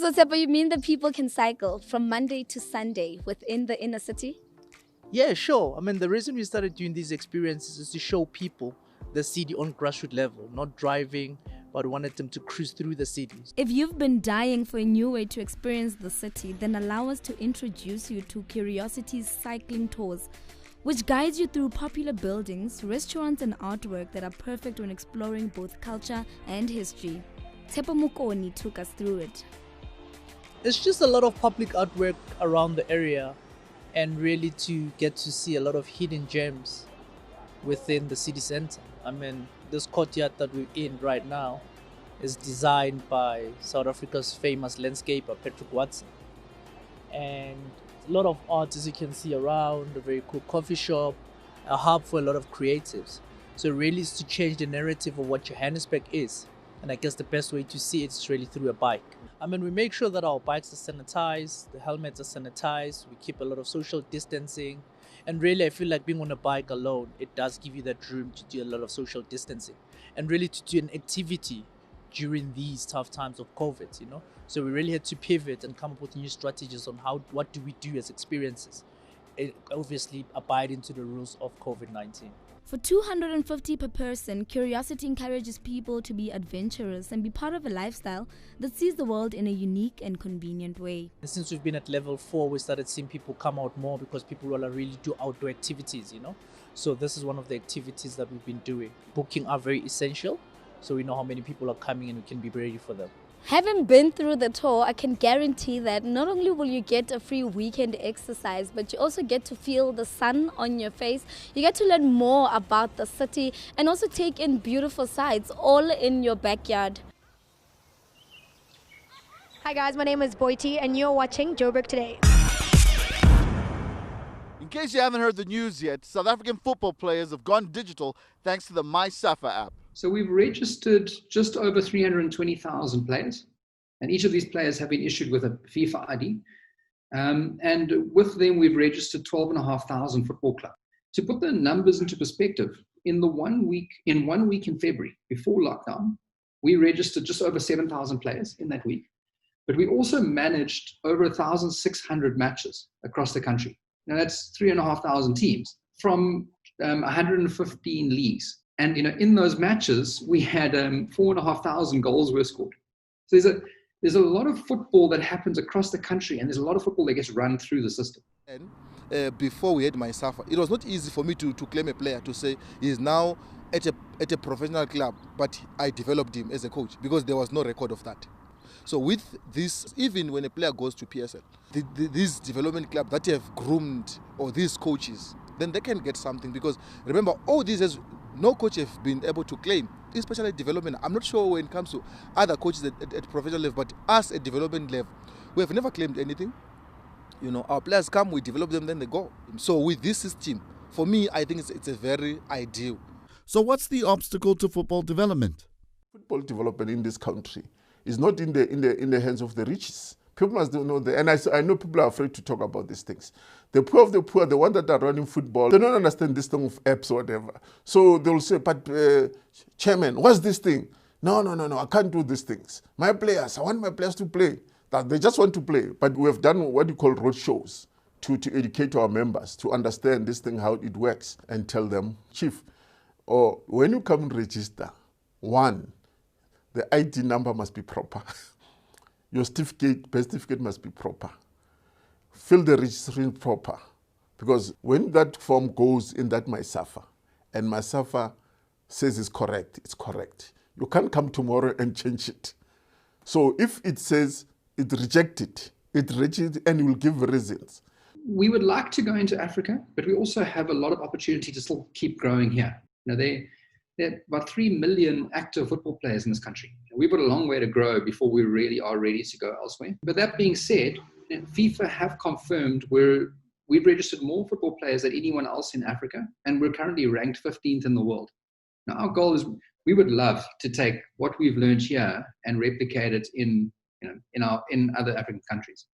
So, Sepa, you mean that people can cycle from Monday to Sunday within the inner city? Yeah, sure. I mean, the reason we started doing these experiences is to show people the city on grassroots level, not driving, but we wanted them to cruise through the cities. If you've been dying for a new way to experience the city, then allow us to introduce you to Curiosity's cycling tours, which guides you through popular buildings, restaurants, and artwork that are perfect when exploring both culture and history. Tepa Mukoni took us through it. It's just a lot of public artwork around the area, and really to get to see a lot of hidden gems within the city center. I mean, this courtyard that we're in right now is designed by South Africa's famous landscaper, Patrick Watson. And a lot of art, as you can see around, a very cool coffee shop, a hub for a lot of creatives. So really is to change the narrative of what Johannesburg is. And I guess the best way to see it is really through a bike. I mean, we make sure that our bikes are sanitized, the helmets are sanitized, we keep a lot of social distancing. And really, I feel like being on a bike alone, it does give you that room to do a lot of social distancing. And really to do an activity during these tough times of COVID, you know? So we really had to pivot and come up with new strategies on what do we do as experiences. It obviously abiding to the rules of COVID-19. For 250 per person, Curiosity encourages people to be adventurous and be part of a lifestyle that sees the world in a unique and convenient way. Since we've been at level 4, we started seeing people come out more because people will really do outdoor activities, you know. So this is one of the activities that we've been doing. Booking are very essential, so we know how many people are coming and we can be ready for them. Having been through the tour, I can guarantee that not only will you get a free weekend exercise, but you also get to feel the sun on your face. You get to learn more about the city and also take in beautiful sights all in your backyard. Hi guys, my name is Boiti and you're watching Joburg Today. In case you haven't heard the news yet, South African football players have gone digital thanks to the MYSAFA app. So we've registered just over 320,000 players, and each of these players have been issued with a FIFA ID. And with them, we've registered 12,500 football clubs. To put the numbers into perspective, in 1 week in February, before lockdown, we registered just over 7,000 players in that week. But we also managed over 1,600 matches across the country. Now that's 3,500 teams from 115 leagues. And in those matches, we had 4,500 goals were scored. So there's a lot of football that happens across the country, and there's a lot of football that gets run through the system. And before we had MYSAFA, it was not easy for me to claim a player to say he's now at a professional club, but I developed him as a coach because there was no record of that. So with this, even when a player goes to PSL, these development clubs that have groomed or these coaches, then they can get something, because remember, all these has no coach have been able to claim, especially at development. I'm not sure when it comes to other coaches at professional level, but us at development level, we have never claimed anything. Our players come, we develop them, then they go. So with this system, for me, I think it's a very ideal. So what's the obstacle to football development? Football development in this country is not in the hands of the riches. People must know that, and I know people are afraid to talk about these things. The poor of the poor, the ones that are running football, they don't understand this thing of apps or whatever. So they'll say, but chairman, what's this thing? No, I can't do these things. I want my players to play. That they just want to play. But we have done what you call road shows to educate our members, to understand this thing, how it works, and tell them, Chief, or when you come and register, one, the ID number must be proper. Your birth certificate must be proper. Fill the registration proper. Because when that form goes in that MYSAFA, and MYSAFA says it's correct. You can't come tomorrow and change it. So if it says it rejected, and you will give reasons. We would like to go into Africa, but we also have a lot of opportunity to still keep growing here. There are about 3 million active football players in this country. We've got a long way to grow before we really are ready to go elsewhere. But that being said, FIFA have confirmed we've registered more football players than anyone else in Africa, and we're currently ranked 15th in the world. Now, our goal is we would love to take what we've learned here and replicate it in other African countries.